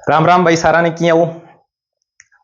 राम राम भाई, सारा ने किया वो।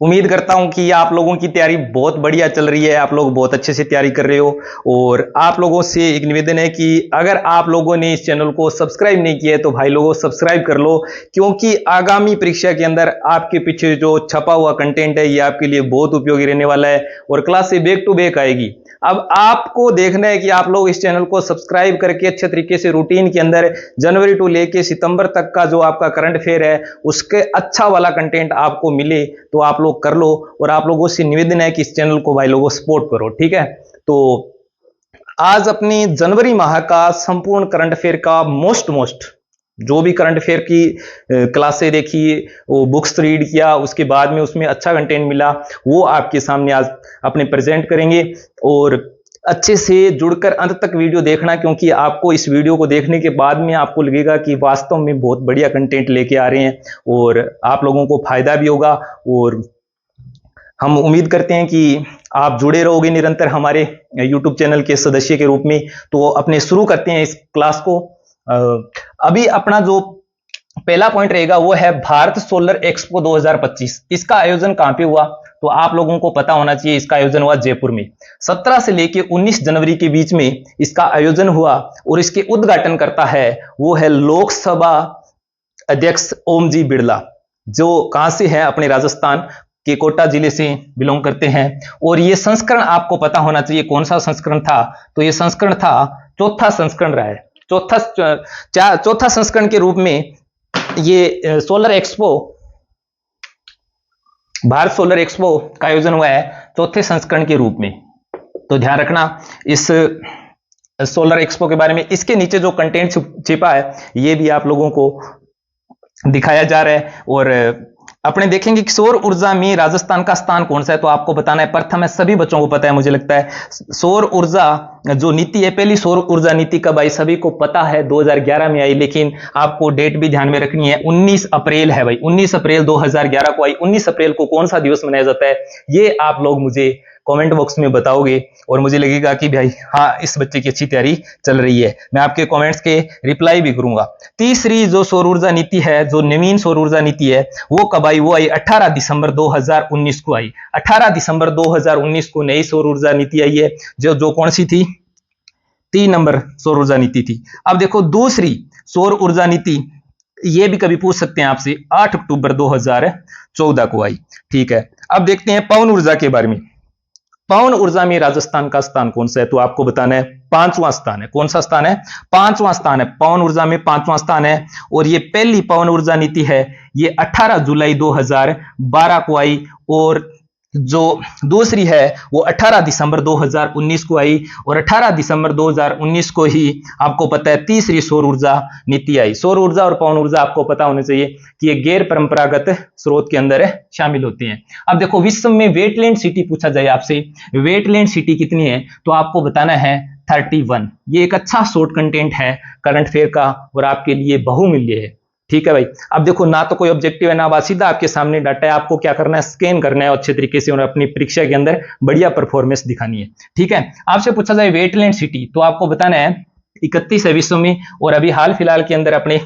उम्मीद करता हूं कि आप लोगों की तैयारी बहुत बढ़िया चल रही है, आप लोग बहुत अच्छे से तैयारी कर रहे हो। और आप लोगों से एक निवेदन है कि अगर आप लोगों ने इस चैनल को सब्सक्राइब नहीं किया है तो भाई लोगों सब्सक्राइब कर लो, क्योंकि आगामी परीक्षा के अंदर आपके पीछे जो छपा हुआ कंटेंट है ये आपके लिए बहुत उपयोगी रहने वाला है और क्लास से बैक टू बैक आएगी। अब आपको देखना है कि आप लोग इस चैनल को सब्सक्राइब करके अच्छे तरीके से रूटीन के अंदर जनवरी टू लेके सितंबर तक का जो आपका करंट अफेयर है उसके अच्छा वाला कंटेंट आपको मिले तो आप लोग कर लो। और आप लोगों से निवेदन है कि इस चैनल को भाई लोगों सपोर्ट करो, ठीक है। तो आज अपनी जनवरी माह का संपूर्ण करंट अफेयर का मोस्ट जो भी करंट अफेयर की क्लासें देखी, वो बुक्स रीड किया, उसके बाद में उसमें अच्छा कंटेंट मिला, वो आपके सामने आज अपने प्रेजेंट करेंगे। और अच्छे से जुड़कर अंत तक वीडियो देखना, क्योंकि आपको इस वीडियो को देखने के बाद में आपको लगेगा कि वास्तव में बहुत बढ़िया कंटेंट लेके आ रहे हैं और आप लोगों को फायदा भी होगा। और हम उम्मीद करते हैं कि आप जुड़े रहोगे निरंतर हमारे YouTube चैनल के सदस्य के रूप में। तो अपने शुरू करते हैं इस क्लास को। अभी अपना जो पहला पॉइंट रहेगा वो है भारत सोलर एक्सपो 2025। इसका आयोजन कहां पे हुआ तो आप लोगों को पता होना चाहिए। इसका आयोजन हुआ जयपुर में। 17 से लेकर 19 जनवरी के बीच में इसका आयोजन हुआ और इसके उद्घाटन करता है वो है लोकसभा अध्यक्ष ओम जी बिरला, जो कहां से है, अपने राजस्थान के कोटा जिले से बिलोंग करते हैं। और ये संस्करण आपको पता होना चाहिए कौन सा संस्करण था, तो ये संस्करण था चौथा संस्करण रहा है। चौथा संस्करण के रूप में ये solar expo, Bharat solar expo का आयोजन हुआ है चौथे संस्करण के रूप में। तो ध्यान रखना इस सोलर एक्सपो के बारे में। इसके नीचे जो कंटेंट छिपा है ये भी आप लोगों को दिखाया जा रहा है। और अपने देखेंगे कि सौर ऊर्जा में राजस्थान का स्थान कौन सा है, तो आपको बताना है। प्रथम है, सभी बच्चों को पता है मुझे लगता है, सौर ऊर्जा जो नीति है, पहली सौर ऊर्जा नीति कब आई सभी को पता है, 2011 में आई। लेकिन आपको डेट भी ध्यान में रखनी है, 19 अप्रैल है भाई, 19 अप्रैल 2011 को आई। 19 अप्रैल को कौन सा दिवस मनाया जाता है ये आप लोग मुझे कमेंट बॉक्स में बताओगे और मुझे लगेगा कि भाई हाँ, इस बच्चे की अच्छी तैयारी चल रही है। मैं आपके कमेंट्स के रिप्लाई भी करूंगा। तीसरी जो सौर ऊर्जा नीति है, जो नवीन सौर ऊर्जा नीति है, वो कब आई? वो आई 18 दिसंबर 2019 को आई। 18 दिसंबर 2019 को नई सौर ऊर्जा नीति आई है, जो कौन सी थी? 3 नंबर सौर ऊर्जा नीति थी। अब देखो दूसरी सौर ऊर्जा नीति, ये भी कभी पूछ सकते हैं आपसे, 8 अक्टूबर 2014 को आई। ठीक है, अब देखते हैं पवन ऊर्जा के बारे में। पवन ऊर्जा में राजस्थान का स्थान कौन सा है, तो आपको बताना है 5वां स्थान है। कौन सा स्थान है? 5वां स्थान है। पवन ऊर्जा में 5वां स्थान है। और ये पहली पवन ऊर्जा नीति है, ये 18 जुलाई 2012 को आई। और जो दूसरी है वो 18 दिसंबर 2019 को आई। और 18 दिसंबर 2019 को ही आपको पता है तीसरी सौर ऊर्जा नीति आई। सौर ऊर्जा और पवन ऊर्जा आपको पता होना चाहिए कि ये गैर परंपरागत स्रोत के अंदर शामिल होते हैं। अब देखो विश्व में वेटलैंड सिटी पूछा जाए आपसे, वेटलैंड सिटी कितनी है, तो आपको बताना है 31। ये एक अच्छा शॉर्ट कंटेंट है करंट अफेयर का और आपके लिए बहुमूल्य है। ठीक है भाई। अब देखो ना तो कोई ऑब्जेक्टिव है ना सीधा आपके सामने डाटा है, आपको क्या करना है, स्कैन करना है अच्छे तरीके से और अपनी परीक्षा के अंदर बढ़िया परफॉर्मेंस दिखानी है। ठीक है, आपसे पूछा जाए वेटलैंड सिटी, तो आपको बताना है 31 है विश्व में। और अभी हाल फिलहाल के अंदर अपने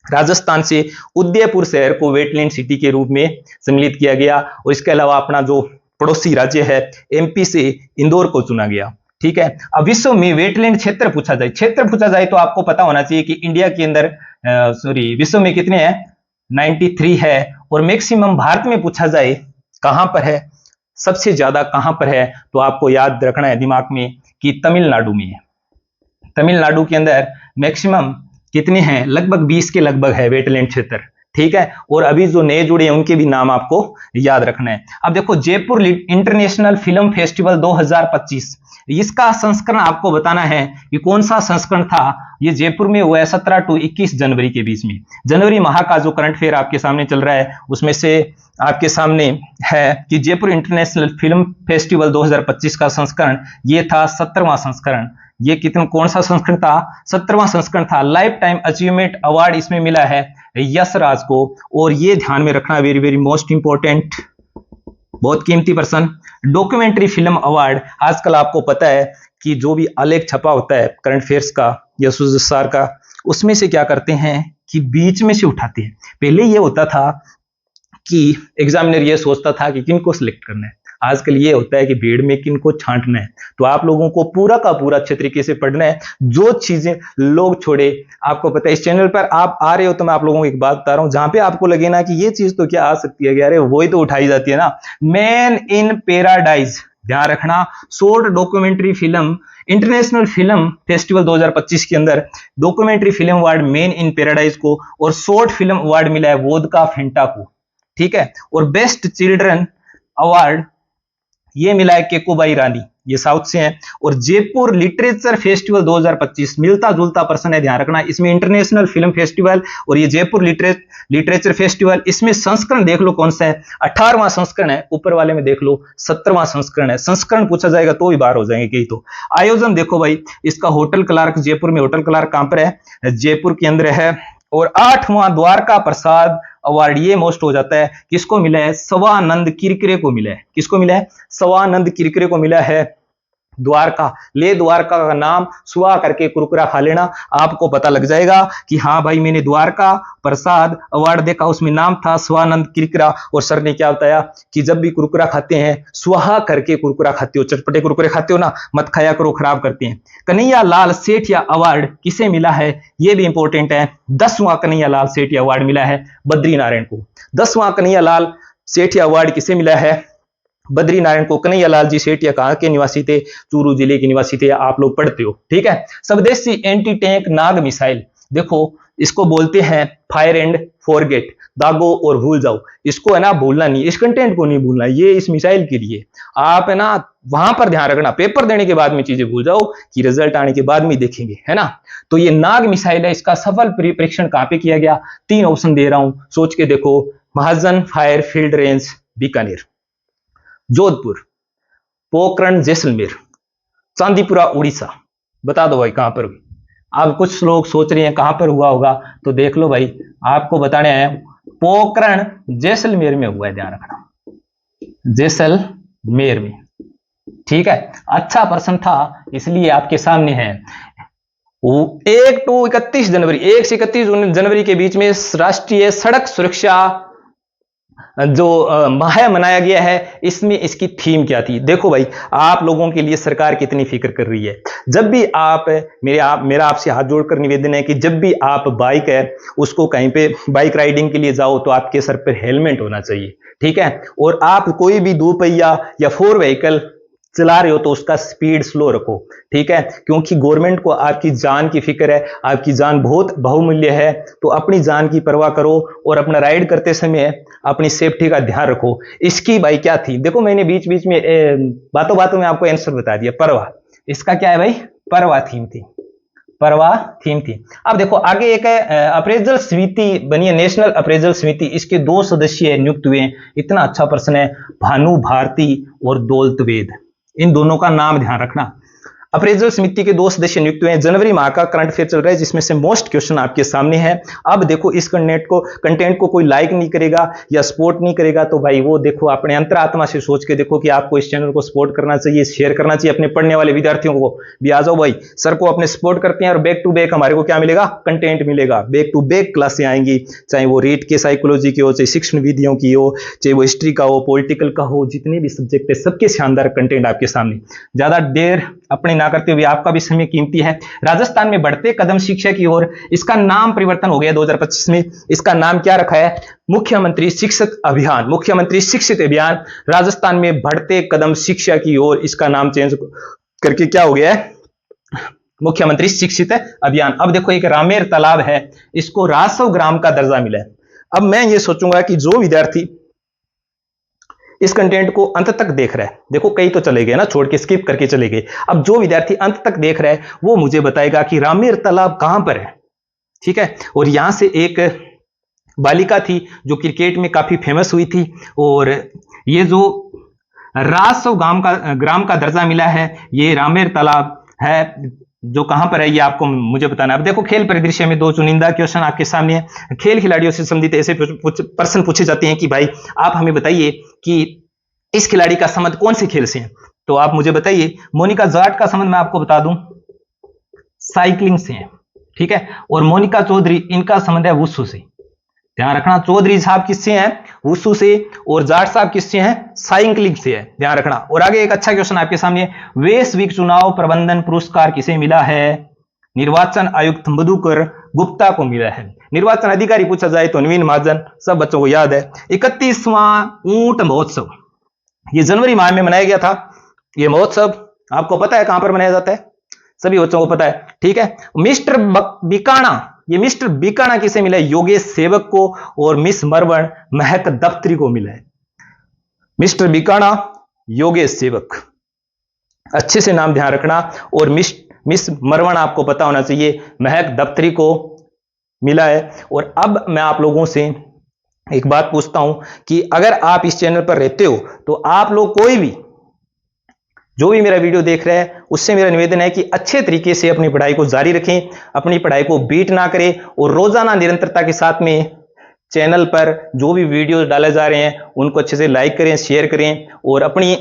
राजस्थान से उदयपुर शहर को वेटलैंड सिटी के रूप में सम्मिलित किया गया। और इसके अलावा अपना जो पड़ोसी राज्य है MP से इंदौर को चुना गया। ठीक है, अब विश्व में वेटलैंड क्षेत्र पूछा जाए तो आपको पता होना चाहिए कि इंडिया के अंदर विश्व में कितने हैं? 93 है। और मैक्सिमम भारत में पूछा जाए कहां पर है, सबसे ज्यादा कहां पर है, तो आपको याद रखना है दिमाग में कि तमिलनाडु में है। तमिलनाडु के अंदर मैक्सिमम कितने हैं? लगभग 20 के लगभग है वेटलैंड क्षेत्र। ठीक है, और अभी जो नए जुड़े हैं उनके भी नाम आपको याद रखना है। अब देखो जयपुर इंटरनेशनल फिल्म फेस्टिवल 2025, इसका संस्करण आपको बताना है कि कौन सा संस्करण था। ये जयपुर में हुआ है 17 टू 21 जनवरी के बीच में। जनवरी माह का जो करंट अफेयर आपके सामने चल रहा है उसमें से आपके सामने है कि जयपुर इंटरनेशनल फिल्म फेस्टिवल 2025 का संस्करण ये था 17वां संस्करण। ये कौन सा संस्करण था? 17वां संस्करण था। लाइफ टाइम अचीवमेंट अवार्ड इसमें मिला है यश राज को। और ये ध्यान में रखना, वेरी वेरी मोस्ट इंपॉर्टेंट, बहुत कीमती पर्सन। डॉक्यूमेंट्री फिल्म अवार्ड, आजकल आपको पता है कि जो भी आलेख छपा होता है करंट अफेयर्स का या सुजासार का, उसमें से क्या करते हैं कि बीच में से उठाते हैं। पहले ये होता था कि एग्जामिनर ये सोचता था कि किनको सिलेक्ट करना है। आजकल ये होता है कि भीड़ में किनको छांटना है। तो आप लोगों को पूरा का पूरा अच्छे तरीके से पढ़ना है, जो चीजें लोग छोड़े। आपको पता है इस चैनल पर आप आ रहे हो तो मैं आप लोगों को एक बात बता रहा हूं, जहां पे आपको लगे ना कि ये चीज तो क्या आ सकती है, अरे वही तो उठाई जाती है ना। मैन इन पैराडाइज, ध्यान रखना, short documentary film international film festival 2025 के अंदर documentary film award man in paradise को और शॉर्ट फिल्म अवार्ड मिला है वोदका फेंटा को, ठीक है। और बेस्ट चिल्ड्रन अवार्ड ये मिला है केकुबाई रानी, ये साउथ से हैं। और जयपुर लिटरेचर फेस्टिवल 2025 मिलता जुलता प्रश्न है, ध्यान रखना। इसमें इंटरनेशनल फिल्म फेस्टिवल और ये जयपुर लिटरेचर फेस्टिवल, इसमें संस्करण देख लो कौन सा है, 18वां संस्करण है। ऊपर वाले में देख लो 17वां संस्करण है। संस्करण पूछा जाएगा तो भी बाहर हो जाएंगे कई तो। आयोजन देखो भाई, इसका होटल क्लार्क, जयपुर में होटल क्लार्क कहां पर है, जयपुर के अंदर है। और 8वां द्वारका प्रसाद अवार्ड ये मोस्ट हो जाता है, किसको मिला है, स्वानंद किरकिरे को मिला है। किसको मिला है, स्वानंद किरकिरे को मिला है। द्वारका, ले द्वारका का नाम सुहा करके कुरकुरा खा लेना, आपको पता लग जाएगा कि हाँ भाई मैंने द्वारका प्रसाद अवार्ड देखा, उसमें नाम था स्वानंद किरकिरा। और सर ने क्या बताया कि जब भी कुरकुरा खाते हैं सुहा करके कुरकुरा खाते हो, चटपटे कुरकुरे खाते हो ना, मत खाया करो, खराब करते हैं। कन्हैया लाल सेठिया अवार्ड किसे मिला है, यह भी इंपॉर्टेंट है। 10वां कन्हैया लाल सेठिया अवार्ड मिला है बद्री नारायण को। 10वां कन्हैया लाल सेठिया अवार्ड किसे मिला है, बद्री नारायण को। कन्हैया लाल जी सेठिया कहां के निवासी थे, चूरू जिले के निवासी थे, आप लोग पढ़ते हो, ठीक है। स्वदेशी एंटी टैंक नाग मिसाइल, देखो इसको बोलते हैं फायर एंड फॉरगेट, दागो और भूल जाओ। इसको है ना भूलना नहीं, इस कंटेंट को नहीं भूलना, ये इस मिसाइल के लिए। आप है ना वहां पर ध्यान रखना, पेपर देने के बाद में चीजें भूल जाओ कि रिजल्ट आने के बाद में देखेंगे, है ना। तो ये नाग मिसाइल है, इसका सफल परीक्षण कहां पे किया गया, 3 ऑप्शन दे रहा हूं, सोच के देखो। Mahajan fire field range Bikaner, Jodhpur, Pokhran Jaisalmer, Chandipur Orissa. बता दो भाई कहां पर हुई। अब कुछ लोग सोच रहे हैं कहां पर हुआ होगा, तो देख लो भाई, आपको बताने आए पोखरण जैसलमेर में हुआ है, ध्यान रखना, जैसलमेर में, ठीक है। अच्छा प्रश्न था इसलिए आपके सामने है। 1 to 31 जनवरी, 1 से 31 जनवरी के बीच में राष्ट्रीय सड़क सुरक्षा जो माह मनाया गया है, इसमें इसकी थीम क्या थी। देखो भाई, आप लोगों के लिए सरकार कितनी फिक्र कर रही है। जब भी आप मेरा आपसे हाथ जोड़कर निवेदन है कि जब भी आप बाइक है उसको कहीं पे बाइक राइडिंग के लिए जाओ तो आपके सर पर हेलमेट होना चाहिए, ठीक है। और आप कोई भी 2 पहिया या 4 व्हीकल चला रहे हो तो उसका स्पीड स्लो रखो, ठीक है। क्योंकि गवर्नमेंट को आपकी जान की फिक्र है, आपकी जान बहुत बहुमूल्य है, तो अपनी जान की परवाह करो और अपना राइड करते समय अपनी सेफ्टी का ध्यान रखो। इसकी भाई क्या थी, देखो मैंने बीच बीच में बातों बातों में आपको आंसर बता दिया। परवाह, इसका क्या है भाई, परवाह थीम थी, परवाह थीम थी। अब देखो आगे एक है अप्रेजल समिति बनी है, नेशनल अप्रेजल समिति, इसके 2 सदस्य नियुक्त हुए हैं। इतना अच्छा प्रश्न है, भानु भारती और दौलत वेद, इन दोनों का नाम ध्यान रखना। अप्रेजल समिति के 2 सदस्य नियुक्त हुए हैं। जनवरी माह का करंट अफेयर चल रहा है जिसमें से मोस्ट क्वेश्चन आपके सामने है। अब देखो इस कंटेंट को कोई लाइक नहीं करेगा या सपोर्ट नहीं करेगा तो भाई वो देखो अपने अंतरात्मा से सोच के देखो कि आपको इस चैनल को सपोर्ट करना चाहिए, शेयर करना चाहिए अपने पढ़ने वाले विद्यार्थियों को भी। आ जाओ भाई, सर को अपने सपोर्ट करते हैं और बैक टू बैक हमारे को क्या मिलेगा, कंटेंट मिलेगा। बैक टू बैक क्लासें आएंगी, चाहे वो रीट के साइकोलॉजी की हो, चाहे शिक्षण विधियों की हो, चाहे वो हिस्ट्री का हो, पॉलिटिकल का हो, जितने भी सब्जेक्ट है सबके शानदार कंटेंट आपके सामने। ज्यादा देर अपने ना करते हुए, आपका भी समय कीमती है। राजस्थान में बढ़ते कदम शिक्षा की ओर, इसका नाम परिवर्तन हो गया 2025 में। इसका नाम क्या रखा है, मुख्यमंत्री शिक्षित अभियान। मुख्यमंत्री शिक्षित अभियान, राजस्थान में बढ़ते कदम शिक्षा की ओर, इसका नाम चेंज करके क्या हो गया है, मुख्यमंत्री शिक्षित अभियान। अब देखो एक रामेर तालाब है, इसको रासव ग्राम का दर्जा मिला है। अब मैं ये सोचूंगा कि जो विद्यार्थी इस कंटेंट को अंत तक देख रहा है, देखो कई तो चले गए ना, छोड़ के स्किप करके चले गए। अब जो विद्यार्थी अंत तक देख रहा है वो मुझे बताएगा कि रामेर तालाब कहां पर है, ठीक है। और यहां से एक बालिका थी जो क्रिकेट में काफी फेमस हुई थी, और ये जो रासव ग्राम का दर्जा मिला है, ये रामेर तालाब है जो कहां पर है, ये आपको मुझे बताना है। अब देखो खेल परिदृश्य में 2 चुनिंदा क्वेश्चन आपके सामने है। खेल खिलाड़ियों से संबंधित ऐसे प्रश्न पूछे जाते हैं कि भाई आप हमें बताइए कि इस खिलाड़ी का संबंध कौन से खेल से है, तो आप मुझे बताइए। मोनिका जाट का संबंध मैं आपको बता दूं साइकिलिंग से है, ठीक है। और मोनिका चौधरी, इनका संबंध है वुशु से, ध्यान रखना। चौधरी साहब किससे हैं? वुसु से। और जाट साहब किससे हैं? साइंकलिंग से है, ध्यान रखना। और आगे एक अच्छा क्वेश्चन आपके सामने, वैश्विक चुनाव प्रबंधन पुरस्कार किसे मिला है? निर्वाचन आयुक्त मधुकर गुप्ता को मिला है। निर्वाचन अधिकारी पूछा जाए तो नवीन महाजन, सब बच्चों को याद है। 31वां ऊंट महोत्सव ये जनवरी माह में मनाया गया था। ये महोत्सव आपको पता है कहां पर मनाया जाता है? सभी बच्चों को पता है, ठीक है। मिस्टर बीकाणा, ये मिस्टर बीकाणा किसे मिला है? योगेश सेवक को। और मिस मरवण महक दफ्तरी को मिला है। मिस्टर बीकाणा, योगेश सेवक, अच्छे से नाम ध्यान रखना। और मिस मरवण आपको पता होना चाहिए, महक दफ्तरी को मिला है। और अब मैं आप लोगों से एक बात पूछता हूं कि अगर आप इस चैनल पर रहते हो तो आप लोग कोई भी जो भी मेरा वीडियो देख रहे हैं उससे मेरा निवेदन है कि अच्छे तरीके से अपनी पढ़ाई को जारी रखें, अपनी पढ़ाई को बीट ना करें और रोजाना निरंतरता के साथ में चैनल पर जो भी वीडियो डाले जा रहे हैं उनको अच्छे से लाइक करें, शेयर करें और अपनी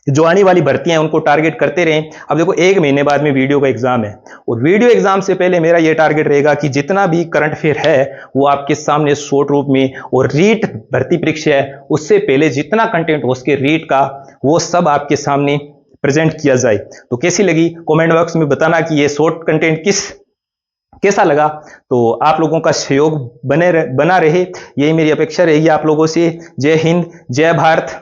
जो आने वाली भर्तियां हैं उनको टारगेट करते रहें। अब देखो 1 महीने बाद में वीडियो का एग्जाम है और वीडियो एग्जाम से पहले मेरा यह टारगेट रहेगा कि जितना भी करंट अफेयर है वो आपके सामने शॉर्ट रूप में, और रीट भर्ती परीक्षा है उससे पहले जितना कंटेंट हो सके रीट का वो सब आपके सामने प्रेजेंट किया जाए। तो कैसी लगी कमेंट बॉक्स में बताना कि ये शॉर्ट कंटेंट कैसा लगा। तो आप लोगों का सहयोग बना रहे, यही मेरी अपेक्षा रहेगी आप लोगों से। जय हिंद, जय भारत।